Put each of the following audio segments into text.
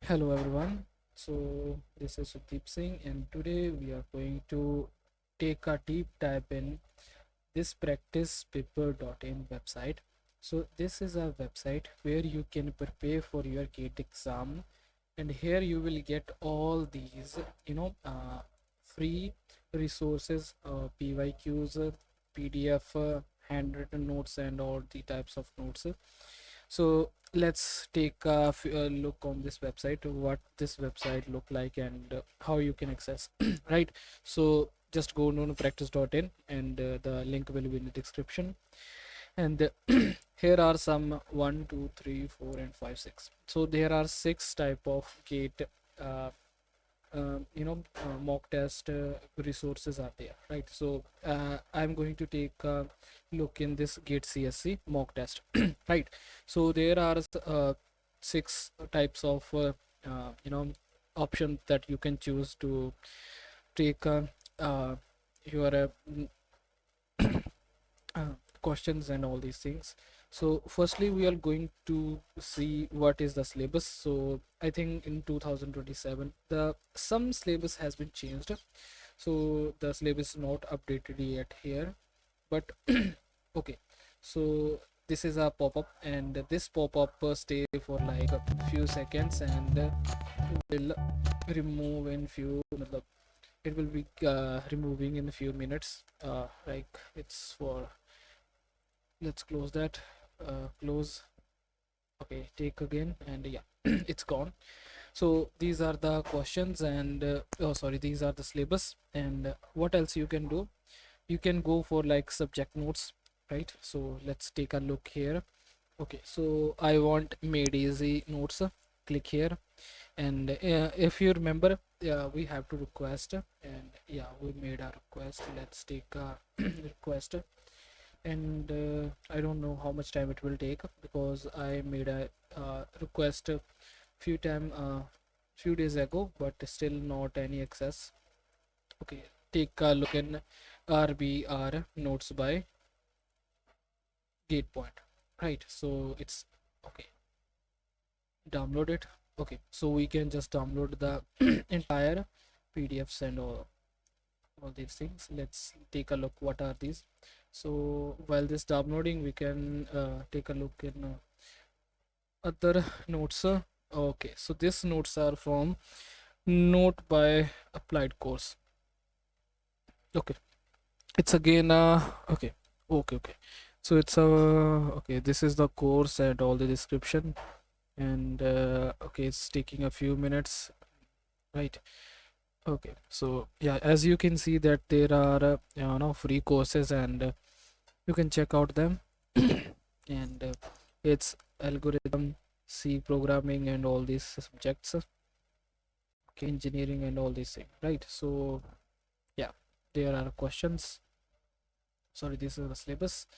Hello everyone. So this is Sudeep Singh and today we are going to take a deep dive in this PracticePaper.in website. So this is a website where you can prepare for your GATE exam, and here you will get all these free resources, PYQs, PDF, handwritten notes and all the types of notes. So let's take a look on this website, what this website look like, and how you can access. Right, so just go to practice.in, and the link will be in the description. And here are some 1 2 3 4 and 5 6. So there are 6 type of gate uh, mock test resources are there, right? So I'm going to take a look in this GATE CSE mock test. Right, so there are 6 types of uh, you know options that you can choose to take uh, your uh, questions and all these things. So firstly we are going to see what is the syllabus. So I think in 2027 the some syllabus has been changed, so the syllabus is not updated yet here, but okay. So this is a pop-up, and this pop-up stay for like a few seconds, and will remove in few it will be removing in a few minutes. Like it's for, let's close that, close. Okay, take again, and yeah, it's gone. So these are the questions, and oh sorry, these are the syllabus. And what else you can do, you can go for like subject notes, right? So let's take a look here. Okay, so I want made easy notes. Click here, and if you remember, we have to request, and yeah, we made a request. Let's take a request, and I don't know how much time it will take because I made a request a few days ago, but still not any access. Okay, take a look in RBR notes by Gate Point. Right, so it's okay. Download it. Okay, so we can just download the entire PDFs and all these things. Let's take a look what are these. So while this downloading, we can take a look in other notes. Okay, so these notes are from Note by Applied Course. Okay, it's again okay. So it's okay, this is the course and all the description, and okay, it's taking a few minutes, right? Okay, so yeah, as you can see that there are free courses, and you can check out them. And it's algorithm, C programming and all these subjects, okay, engineering and all these things, right? So yeah, there are questions. Sorry, this is the syllabus.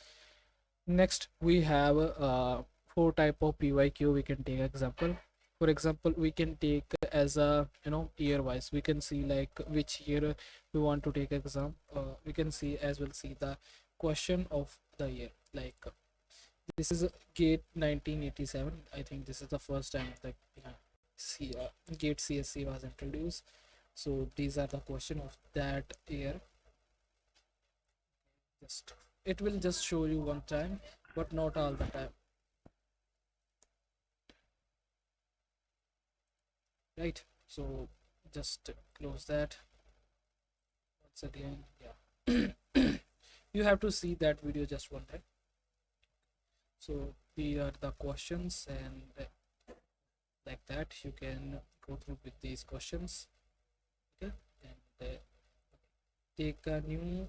Next we have 4 type of PYQ we can take example. For example, we can take as a year wise, we can see like which year we want to take exam. We can see as well, see the question of the year, like this is GATE 1987. I think this is the first time that GATE CSE was introduced. So these are the question of that year. Just it will just show you one time, but not all the time, right? So just close that once again. Yeah, you have to see that video just one time. So these are the questions, and like that you can go through with these questions. Okay, and take a new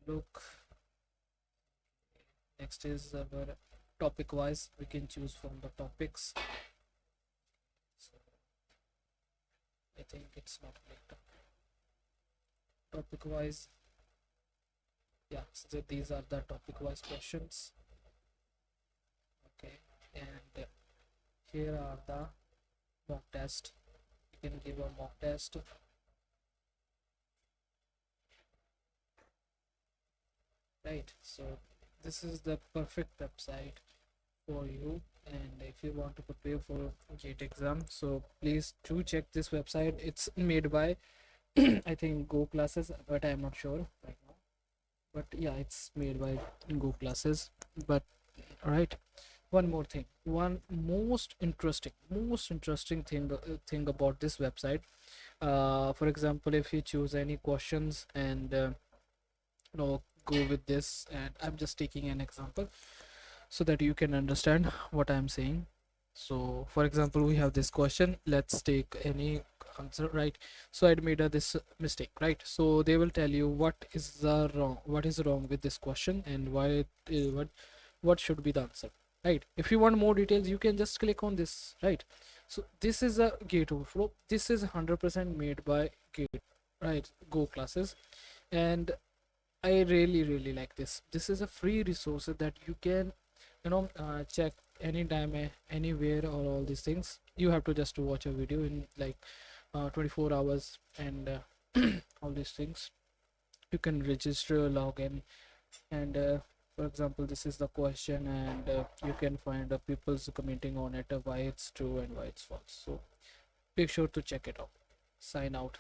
look. Next is our topic wise, we can choose from the topics. So I think it's not like topic wise. Yeah, so these are the topic wise questions. Okay, and here are the mock test. You can give a mock test, right? So this is the perfect website for you And if you want to prepare for GATE exam, so please do check this website. It's made by I think Go classes, but I'm not sure right now. But yeah, it's made by Go classes. But all right, one more thing, one most interesting thing about this website. For example, if you choose any questions and go with this, and I'm just taking an example so that you can understand what I'm saying. So for example, we have this question, let's take any answer, right? So I made this mistake, right? So they will tell you what is wrong with this question, and why what should be the answer, right? If you want more details, you can just click on this, right? So this is a GATE Overflow. This is 100% made by GATE, right? Go classes. And I really like this. This is a free resource that you can check anytime, anywhere, or all these things. You have to just watch a video in like 24 hours, and all these things. You can register, log in, and for example, this is the question, and you can find people's commenting on it, why it's true and why it's false. So make sure to check it out. Sign out.